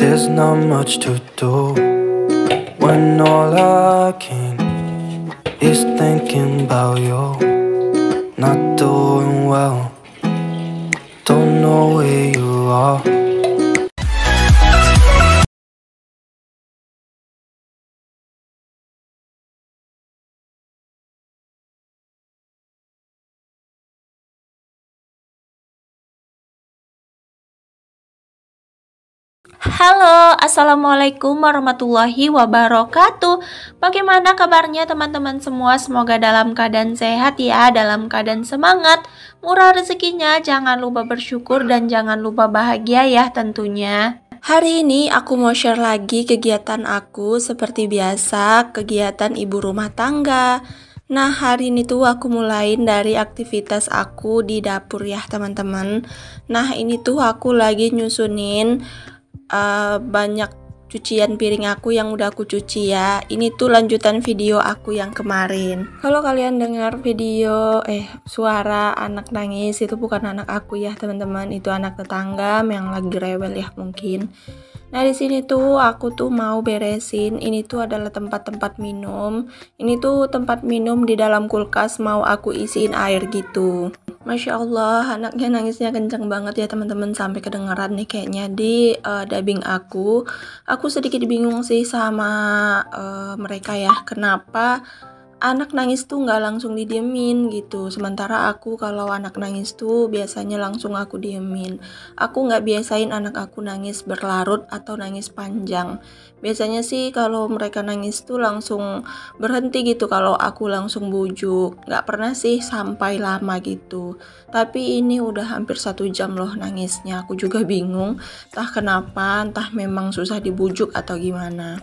There's not much to do when all I can is thinking about you. Not doing well, don't know where you are. Halo, assalamualaikum warahmatullahi wabarakatuh. Bagaimana kabarnya teman-teman semua? Semoga dalam keadaan sehat ya, dalam keadaan semangat, murah rezekinya, jangan lupa bersyukur dan jangan lupa bahagia ya tentunya. Hari ini aku mau share lagi kegiatan aku seperti biasa, kegiatan ibu rumah tangga. Nah, hari ini tuh aku mulain dari aktivitas aku di dapur ya teman-teman. Nah, ini tuh aku lagi nyusunin banyak cucian piring aku yang udah aku cuci ya. Ini tuh lanjutan video aku yang kemarin. Kalau kalian dengar video suara anak nangis, itu bukan anak aku ya teman-teman, itu anak tetangga yang lagi rewel ya mungkin. Nah, di sini tuh aku tuh mau beresin. Ini tuh adalah tempat-tempat minum. Ini tuh tempat minum di dalam kulkas, mau aku isiin air gitu. Masya Allah, anaknya nangisnya kenceng banget ya teman-teman, sampai kedengaran nih kayaknya di dubbing aku. Aku sedikit bingung sih sama mereka ya, kenapa anak nangis tuh nggak langsung didiemin gitu. Sementara aku kalau anak nangis tuh biasanya langsung aku diemin. Aku nggak biasain anak aku nangis berlarut atau nangis panjang. Biasanya sih kalau mereka nangis tuh langsung berhenti gitu kalau aku langsung bujuk. Nggak pernah sih sampai lama gitu. Tapi ini udah hampir 1 jam loh nangisnya. Aku juga bingung, entah kenapa, entah memang susah dibujuk atau gimana.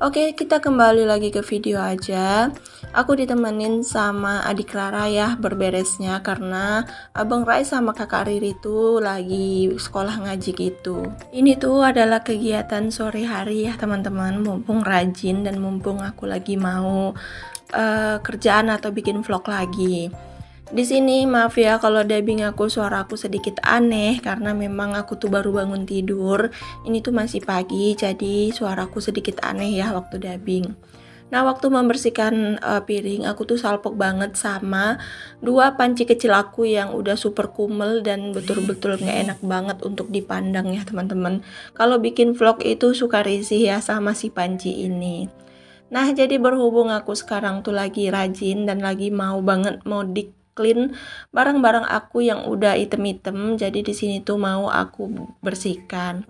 Oke, kita kembali lagi ke video aja. Aku ditemenin sama adik Rara ya berberesnya, karena Abang Rai sama kakak Riri tuh lagi sekolah ngaji gitu. Ini tuh adalah kegiatan sore hari ya teman-teman, mumpung rajin dan mumpung aku lagi mau kerjaan atau bikin vlog lagi. Di sini maaf ya kalau dubbing aku suara aku sedikit aneh, karena memang aku tuh baru bangun tidur. Ini tuh masih pagi, jadi suaraku sedikit aneh ya waktu dubbing. Nah, waktu membersihkan piring, aku tuh salpok banget sama 2 panci kecil aku yang udah super kumel dan betul-betul nggak enak banget untuk dipandang ya teman-teman. Kalau bikin vlog itu suka risih ya sama si panci ini. Nah, jadi berhubung aku sekarang tuh lagi rajin dan lagi mau banget mau clean barang-barang aku yang udah item-item, jadi di sini tuh mau aku bersihkan.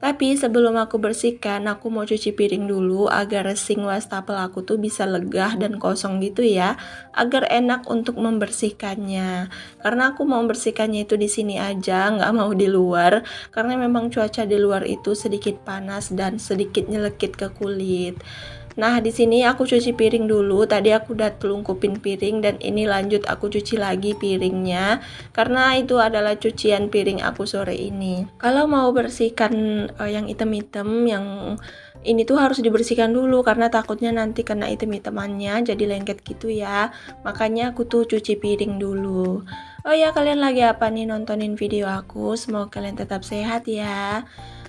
Tapi sebelum aku bersihkan, aku mau cuci piring dulu agar sink wastafel aku tuh bisa lega dan kosong gitu ya, agar enak untuk membersihkannya. Karena aku mau membersihkannya itu di sini aja, nggak mau di luar, karena memang cuaca di luar itu sedikit panas dan sedikit nyelekit ke kulit. Nah, di sini aku cuci piring dulu. Tadi aku udah telungkupin piring dan ini lanjut aku cuci lagi piringnya, karena itu adalah cucian piring aku sore ini. Kalau mau bersihkan yang item-item, yang ini tuh harus dibersihkan dulu karena takutnya nanti kena item-itemannya jadi lengket gitu ya. Makanya aku tuh cuci piring dulu. Oh ya, kalian lagi apa nih nontonin video aku? Semoga kalian tetap sehat ya.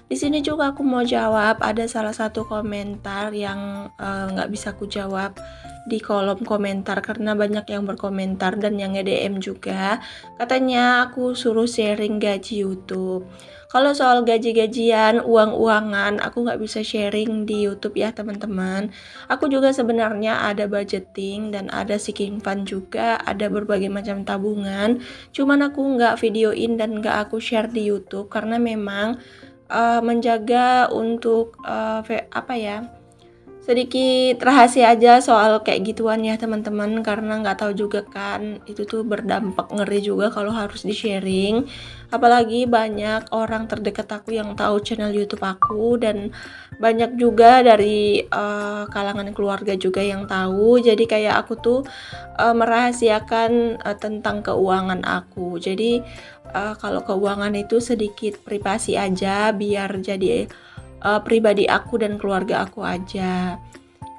Di sini juga aku mau jawab, ada salah satu komentar yang nggak bisa aku jawab di kolom komentar karena banyak yang berkomentar dan yang nge-DM juga. Katanya aku suruh sharing gaji YouTube. Kalau soal gaji-gajian, uang-uangan, aku nggak bisa sharing di YouTube ya teman-teman. Aku juga sebenarnya ada budgeting dan ada sinking fund juga, ada berbagai macam tabungan. Cuman aku nggak videoin dan nggak aku share di YouTube karena memang menjaga untuk sedikit rahasia aja soal kayak gituan ya teman-teman, karena nggak tahu juga kan itu tuh berdampak ngeri juga kalau harus di sharing. Apalagi banyak orang terdekat aku yang tahu channel YouTube aku dan banyak juga dari kalangan keluarga juga yang tahu. Jadi kayak aku tuh merahasiakan tentang keuangan aku. Jadi kalau keuangan itu sedikit privasi aja, biar jadi pribadi aku dan keluarga aku aja.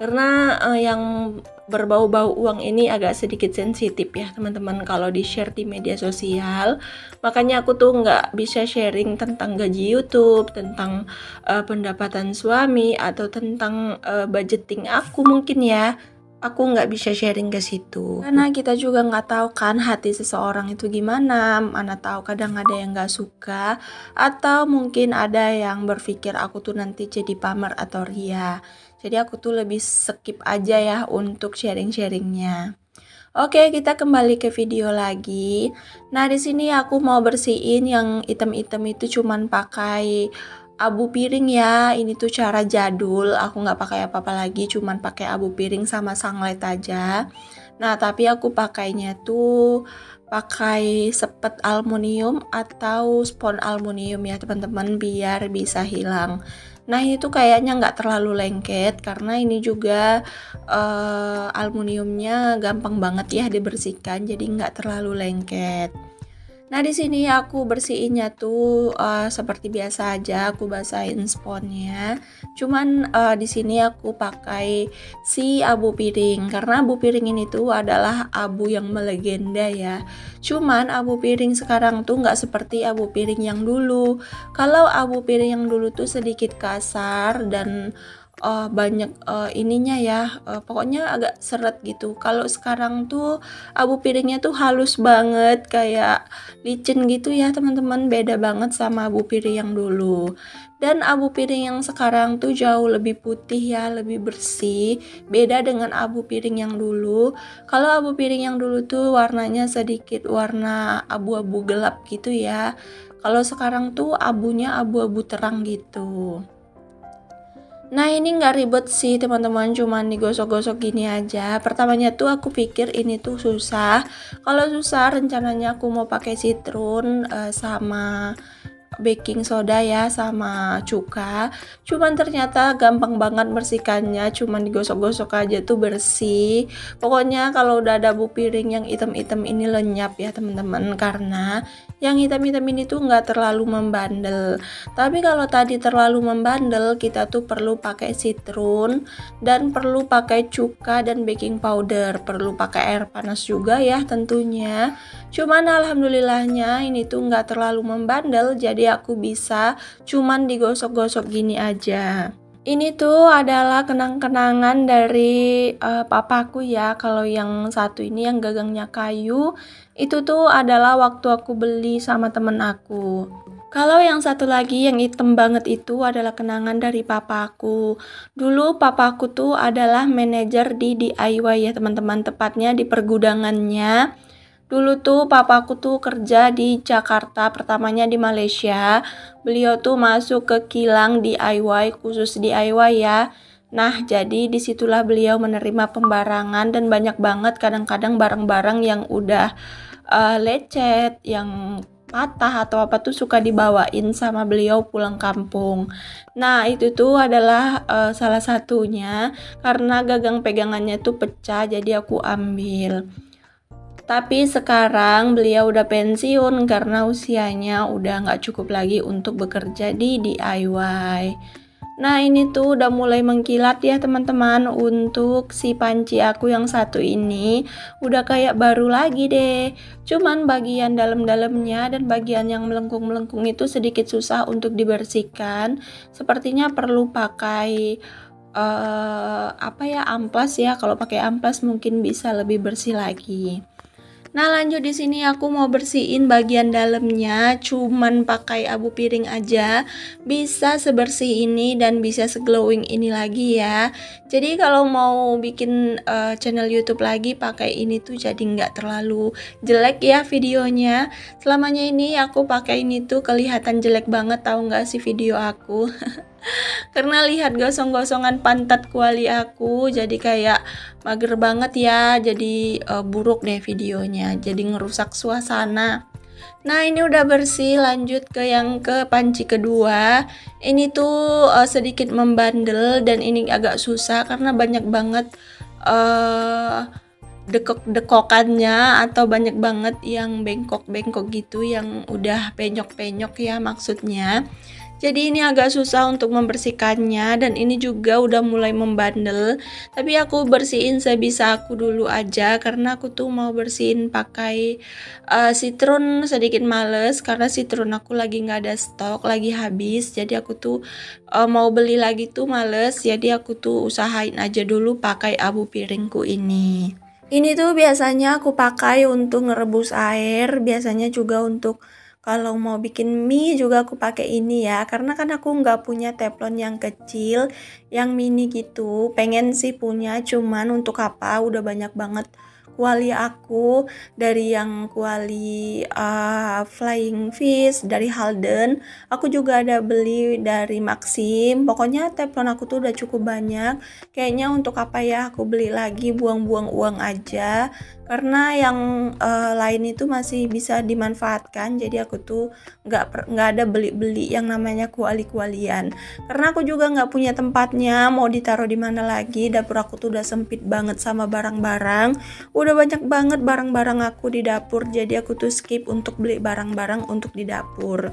Karena yang berbau-bau uang ini agak sedikit sensitif ya teman-teman kalau di share di media sosial. Makanya aku tuh nggak bisa sharing tentang gaji YouTube, tentang pendapatan suami, atau tentang budgeting aku mungkin ya. Aku nggak bisa sharing ke situ karena kita juga nggak tahu kan hati seseorang itu gimana. Mana tahu kadang ada yang nggak suka, atau mungkin ada yang berpikir aku tuh nanti jadi pamer atau ria. Jadi aku tuh lebih skip aja ya untuk sharing-sharingnya. Oke, kita kembali ke video lagi. Nah, di sini aku mau bersihin yang item-item itu cuman pakai abu piring ya. Ini tuh cara jadul, aku nggak pakai apa-apa lagi, cuman pakai abu piring sama sunlight aja. Nah, tapi aku pakainya tuh pakai sepet aluminium atau spons aluminium ya teman-teman, biar bisa hilang. Nah, ini tuh kayaknya nggak terlalu lengket karena ini juga aluminiumnya gampang banget ya dibersihkan, jadi nggak terlalu lengket. Nah, di sini aku bersihinnya tuh seperti biasa aja, aku basahin sponnya. Cuman di sini aku pakai si abu piring karena abu piring ini tuh adalah abu yang melegenda ya. Cuman abu piring sekarang tuh nggak seperti abu piring yang dulu. Kalau abu piring yang dulu tuh sedikit kasar dan banyak ininya ya, pokoknya agak seret gitu. Kalau sekarang tuh abu piringnya tuh halus banget, kayak licin gitu ya teman-teman, beda banget sama abu piring yang dulu. Dan abu piring yang sekarang tuh jauh lebih putih ya, lebih bersih, beda dengan abu piring yang dulu. Kalau abu piring yang dulu tuh warnanya sedikit warna abu-abu gelap gitu ya. Kalau sekarang tuh abunya abu-abu terang gitu. Nah, ini nggak ribet sih teman-teman, cuman digosok-gosok gini aja. Pertamanya tuh aku pikir ini tuh susah. Kalau susah rencananya aku mau pakai citron sama baking soda ya, sama cuka. Cuman ternyata gampang banget bersihkannya, cuman digosok-gosok aja tuh bersih. Pokoknya kalau udah ada abu piring yang hitam-hitam ini lenyap ya teman-teman, karena yang hitam-hitam ini tuh nggak terlalu membandel. Tapi kalau tadi terlalu membandel, kita tuh perlu pakai citron dan perlu pakai cuka dan baking powder, perlu pakai air panas juga ya tentunya. Cuman alhamdulillahnya ini tuh nggak terlalu membandel, jadi aku bisa cuman digosok-gosok gini aja. Ini tuh adalah kenang-kenangan dari papaku ya. Kalau yang satu ini yang gagangnya kayu, itu tuh adalah waktu aku beli sama temen aku. Kalau yang satu lagi yang hitam banget itu adalah kenangan dari papaku. Dulu papaku tuh adalah manajer di DIY ya teman-teman, tepatnya di pergudangannya. Dulu tuh papaku tuh kerja di Jakarta, pertamanya di Malaysia. Beliau tuh masuk ke kilang DIY, khusus DIY ya. Nah, jadi disitulah beliau menerima pembarangan dan banyak banget kadang-kadang barang-barang yang udah lecet, yang patah atau apa tuh suka dibawain sama beliau pulang kampung. Nah, itu tuh adalah salah satunya karena gagang pegangannya tuh pecah, jadi aku ambil. Tapi sekarang beliau udah pensiun karena usianya udah nggak cukup lagi untuk bekerja di DIY. Nah, ini tuh udah mulai mengkilat ya teman-teman. Untuk si panci aku yang satu ini udah kayak baru lagi deh. Cuman bagian dalam-dalamnya dan bagian yang melengkung-melengkung itu sedikit susah untuk dibersihkan. Sepertinya perlu pakai apa ya, amplas ya. Kalau pakai amplas mungkin bisa lebih bersih lagi. Nah, lanjut di sini aku mau bersihin bagian dalamnya, cuman pakai abu piring aja bisa sebersih ini dan bisa seglowing ini lagi ya. Jadi kalau mau bikin channel YouTube lagi pakai ini tuh jadi nggak terlalu jelek ya videonya. Selamanya ini aku pakai ini tuh kelihatan jelek banget, tahu nggak sih video aku? Karena lihat gosong-gosongan pantat kuali aku, jadi kayak mager banget ya, jadi buruk deh videonya, jadi ngerusak suasana. Nah, ini udah bersih, lanjut ke yang ke panci kedua. Ini tuh sedikit membandel dan ini agak susah karena banyak banget dekok-dekokannya atau banyak banget yang bengkok-bengkok gitu, yang udah penyok-penyok ya maksudnya. Jadi ini agak susah untuk membersihkannya dan ini juga udah mulai membandel. Tapi aku bersihin sebisa aku dulu aja karena aku tuh mau bersihin pakai citron, sedikit males karena citron aku lagi nggak ada stok, lagi habis. Jadi aku tuh mau beli lagi tuh males. Jadi aku tuh usahain aja dulu pakai abu piringku ini. Ini tuh biasanya aku pakai untuk ngerebus air, biasanya juga untuk kalau mau bikin mie juga aku pakai ini ya, karena kan aku nggak punya teflon yang kecil, yang mini gitu. Pengen sih punya, cuman untuk apa? Udah banyak banget kuali aku dari yang kuali Flying Fish dari Halden. Aku juga ada beli dari Maxim. Pokoknya teflon aku tuh udah cukup banyak. Kayaknya untuk apa ya aku beli lagi, buang-buang uang aja. Karena yang lain itu masih bisa dimanfaatkan, jadi aku tuh nggak ada beli-beli yang namanya kuali-kualian. Karena aku juga nggak punya tempatnya, mau ditaruh di mana lagi. Dapur aku tuh udah sempit banget sama barang-barang. Udah banyak banget barang-barang aku di dapur, jadi aku tuh skip untuk beli barang-barang untuk di dapur.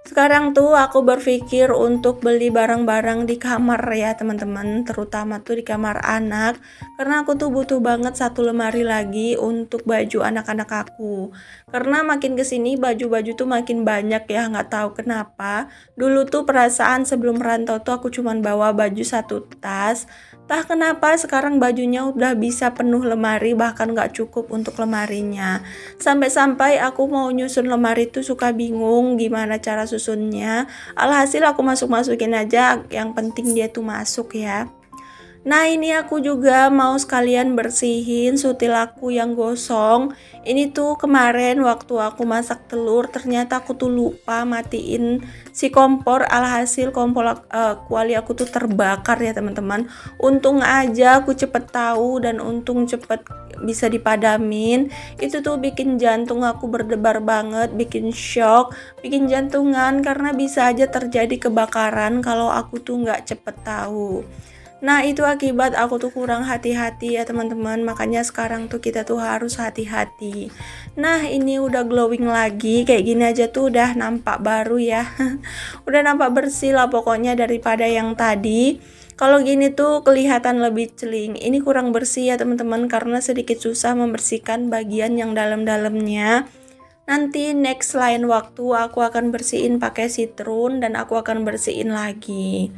Sekarang tuh aku berpikir untuk beli barang-barang di kamar ya teman-teman, terutama tuh di kamar anak, karena aku tuh butuh banget satu lemari lagi untuk baju anak-anak aku. Karena makin kesini baju-baju tuh makin banyak ya, nggak tahu kenapa. Dulu tuh perasaan sebelum merantau tuh aku cuman bawa baju satu tas. Entah kenapa sekarang bajunya udah bisa penuh lemari, bahkan nggak cukup untuk lemarinya. Sampai-sampai aku mau nyusun lemari tuh suka bingung gimana cara susunnya. Alhasil aku masukin aja, yang penting dia tuh masuk ya. Nah ini aku juga mau sekalian bersihin sutil aku yang gosong. Ini tuh kemarin waktu aku masak telur, ternyata aku tuh lupa matiin si kompor. Alhasil kompor kuali aku tuh terbakar ya teman-teman. Untung aja aku cepet tahu dan untung cepet bisa dipadamin. Itu tuh bikin jantung aku berdebar banget, bikin shock, bikin jantungan karena bisa aja terjadi kebakaran kalau aku tuh nggak cepet tahu. Nah itu akibat aku tuh kurang hati-hati ya teman-teman, makanya sekarang tuh kita tuh harus hati-hati. Nah ini udah glowing lagi, kayak gini aja tuh udah nampak baru ya. Udah nampak bersih lah pokoknya daripada yang tadi. Kalau gini tuh kelihatan lebih celing. Ini kurang bersih ya teman-teman karena sedikit susah membersihkan bagian yang dalam-dalamnya. Nanti next lain waktu aku akan bersihin pakai citron dan aku akan bersihin lagi.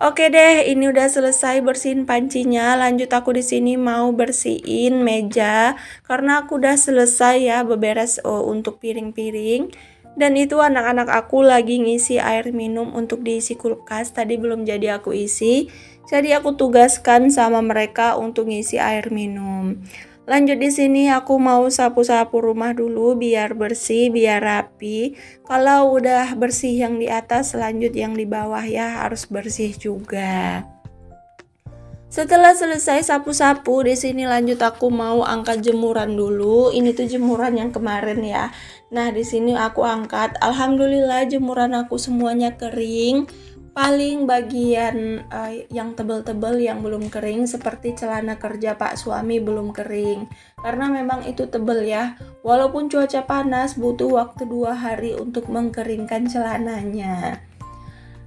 Oke deh, ini udah selesai bersihin pancinya. Lanjut aku di sini mau bersihin meja karena aku udah selesai ya beberes untuk piring-piring. Dan itu anak-anak aku lagi ngisi air minum untuk diisi kulkas. Tadi belum jadi aku isi. Jadi aku tugaskan sama mereka untuk ngisi air minum. Lanjut di sini aku mau sapu-sapu rumah dulu biar bersih, biar rapi. Kalau udah bersih yang di atas, lanjut yang di bawah ya harus bersih juga. Setelah selesai sapu-sapu, di sini lanjut aku mau angkat jemuran dulu. Ini tuh jemuran yang kemarin ya. Nah, di sini aku angkat. Alhamdulillah jemuran aku semuanya kering. Paling bagian yang tebal-tebal yang belum kering seperti celana kerja Pak suami belum kering karena memang itu tebal ya, walaupun cuaca panas butuh waktu 2 hari untuk mengkeringkan celananya.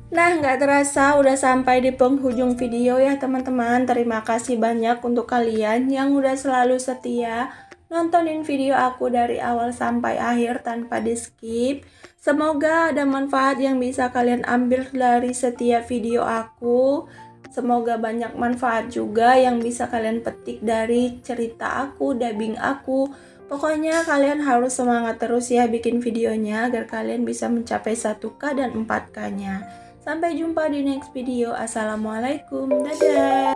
Nah nggak terasa udah sampai di penghujung video ya teman-teman. Terima kasih banyak untuk kalian yang udah selalu setia nontonin video aku dari awal sampai akhir tanpa di skip. Semoga ada manfaat yang bisa kalian ambil dari setiap video aku. Semoga banyak manfaat juga yang bisa kalian petik dari cerita aku, dubbing aku. Pokoknya kalian harus semangat terus ya bikin videonya agar kalian bisa mencapai 1K dan 4K nya. Sampai jumpa di next video. Assalamualaikum. Dadah.